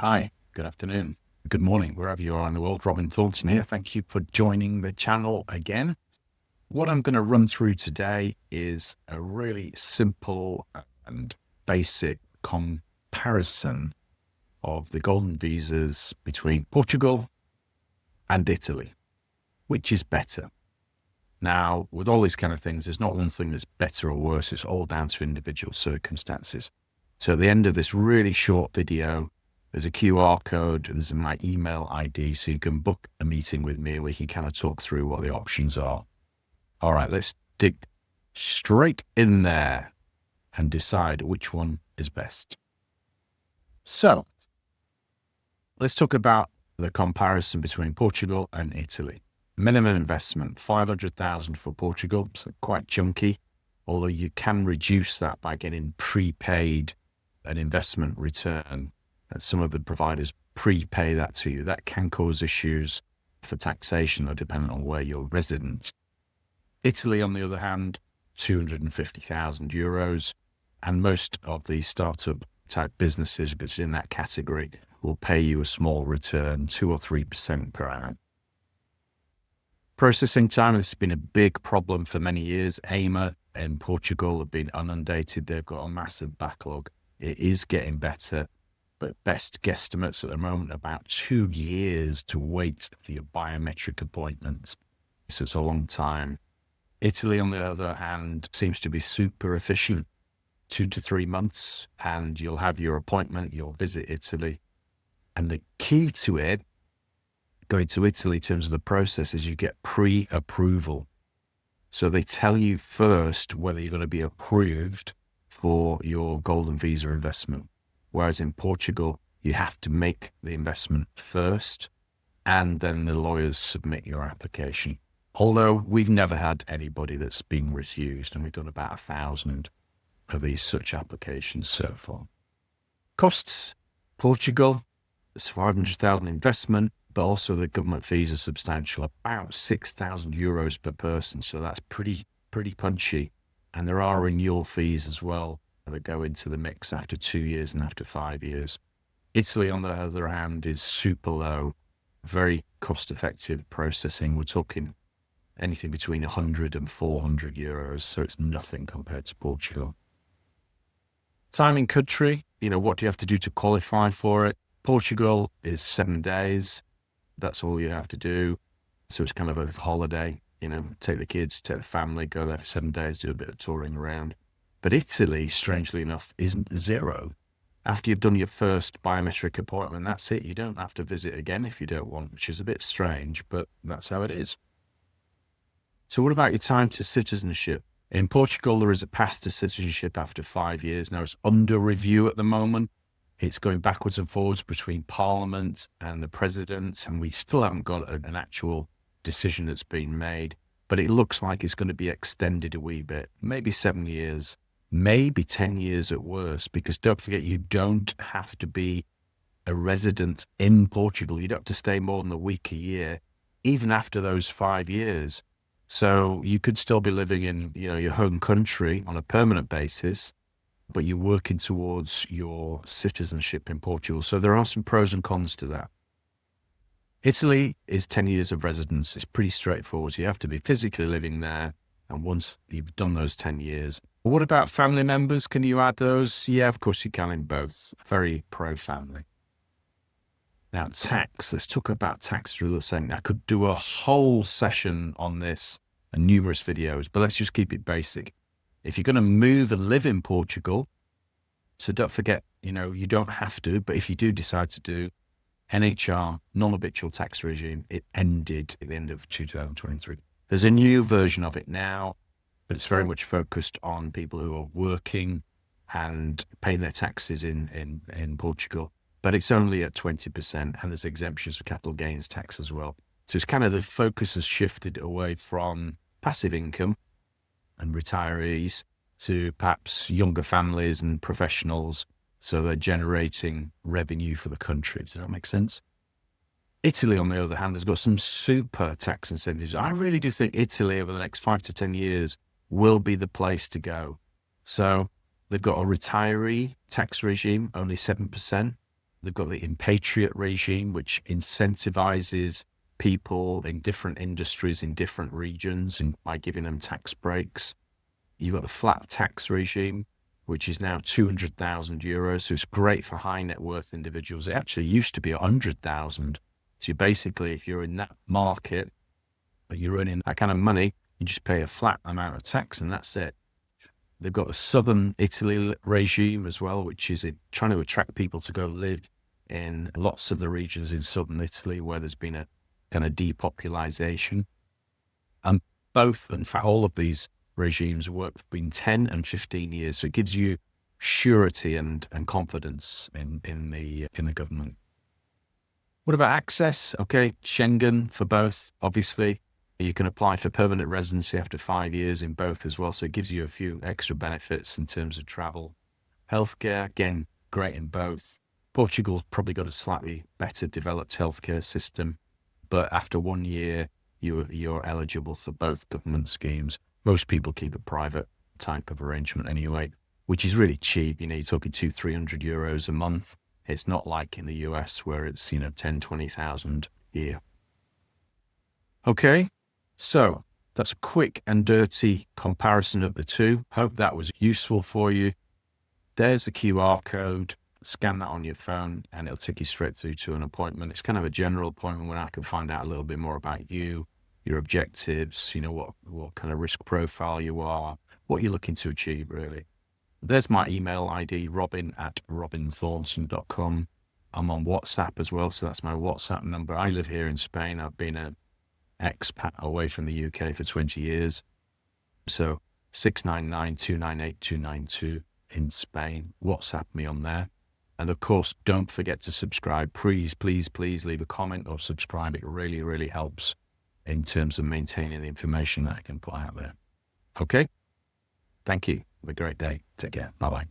Hi, good afternoon, good morning, wherever you are in the world. Robin Thornton here. Thank you for joining the channel again. What I'm going to run through today is a really simple and basic comparison of the golden visas between Portugal and Italy. Which is better? Now, with all these kind of things, there's not one thing that's better or worse. It's all down to individual circumstances. So at the end of this really short video, there's a QR code, there's my email ID, so you can book a meeting with me and we can kind of talk through what the options are. All right, let's dig straight in there and decide which one is best. So let's talk about the comparison between Portugal and Italy. Minimum investment, 500,000 for Portugal, so quite chunky, although you can reduce that by getting prepaid an investment return. And some of the providers prepay that to you. That can cause issues for taxation or depending on where you're resident. Italy, on the other hand, 250,000 euros. And most of the startup type businesses that's in that category will pay you a small return, 2 or 3% per annum. Processing time has been a big problem for many years. AIMA in Portugal have been inundated. They've got a massive backlog. It is getting better, but best guesstimates at the moment, about 2 years to wait for your biometric appointments. So it's a long time. Italy, on the other hand, seems to be super efficient. 2 to 3 months and you'll have your appointment, you'll visit Italy. And the key to it, going to Italy in terms of the process, is you get pre-approval. So they tell you first whether you're going to be approved for your golden visa investment. Whereas in Portugal, you have to make the investment first and then the lawyers submit your application. Although we've never had anybody that's been refused, and we've done about 1,000 of these such applications so far. Costs, Portugal, it's 500,000 investment, but also the government fees are substantial, about 6,000 euros per person. So that's pretty punchy. And there are renewal fees as well that go into the mix after 2 years and after 5 years. Italy, on the other hand, is super low, very cost-effective processing. We're talking anything between 100 and 400 euros, so it's nothing compared to Portugal. Time in country, what do you have to do to qualify for it? Portugal is 7 days. That's all you have to do. So it's kind of a holiday, take the kids, take the family, go there for 7 days, do a bit of touring around. But Italy, strangely enough, isn't 0. After you've done your first biometric appointment, that's it. You don't have to visit again if you don't want, which is a bit strange, but that's how it is. So what about your time to citizenship? In Portugal, there is a path to citizenship after 5 years. Now, it's under review at the moment. It's going backwards and forwards between Parliament and the President, and we still haven't got an actual decision that's been made. But it looks like it's going to be extended a wee bit, maybe 7 years, maybe 10 years at worst, because don't forget, you don't have to be a resident in Portugal. You don't have to stay more than a week a year, even after those 5 years. So you could still be living in, your home country on a permanent basis, but you're working towards your citizenship in Portugal. So there are some pros and cons to that. Italy is 10 years of residence. It's pretty straightforward. So you have to be physically living there. And once you've done those 10 years, what about family members? Can you add those? Yeah, of course you can in both. Very pro-family. Now, tax. Let's talk about tax through the saying. I could do a whole session on this and numerous videos, but let's just keep it basic. If you're going to move and live in Portugal, so don't forget, you don't have to, but if you do decide to do, NHR, non-habitual tax regime, it ended at the end of 2023. There's a new version of it now, but it's very much focused on people who are working and paying their taxes in Portugal. But it's only at 20%, and there's exemptions for capital gains tax as well. So it's kind of the focus has shifted away from passive income and retirees to perhaps younger families and professionals. So they're generating revenue for the country. Does that make sense? Italy, on the other hand, has got some super tax incentives. I really do think Italy over the next 5 to 10 years will be the place to go. So they've got a retiree tax regime, only 7%. They've got the Impatriate regime, which incentivizes people in different industries in different regions and by giving them tax breaks. You've got the flat tax regime, which is now 200,000 euros. So it's great for high net worth individuals. It actually used to be 100,000. So you basically, if you're in that market, but you're earning that kind of money, you just pay a flat amount of tax and that's it. They've got the Southern Italy regime as well, which is trying to attract people to go live in lots of the regions in Southern Italy where there's been a kind of depopulation. And both, in fact, all of these regimes work between 10 and 15 years. So it gives you surety and confidence in the government. What about access? Okay, Schengen for both, obviously. You can apply for permanent residency after 5 years in both as well. So it gives you a few extra benefits in terms of travel. Healthcare, again, great in both. Portugal's probably got a slightly better developed healthcare system, but after 1 year, you're eligible for both government schemes. Most people keep a private type of arrangement anyway, which is really cheap. You're talking 200-300 euros a month. It's not like in the US where it's, 10,000-20,000 a year. Okay, so that's a quick and dirty comparison of the two. Hope that was useful for you. There's a QR code. Scan that on your phone and it'll take you straight through to an appointment. It's kind of a general appointment where I can find out a little bit more about you, your objectives, what kind of risk profile you are, what you're looking to achieve, really. There's my email ID, robin@robinthornton.com. I'm on WhatsApp as well, so that's my WhatsApp number. I live here in Spain. I've been an expat away from the UK for 20 years. So 699-298-292 in Spain. WhatsApp me on there. And of course, don't forget to subscribe. Please, please, please leave a comment or subscribe. It really, really helps in terms of maintaining the information that I can put out there. Okay? Thank you. Have a great day. Take care. Bye-bye.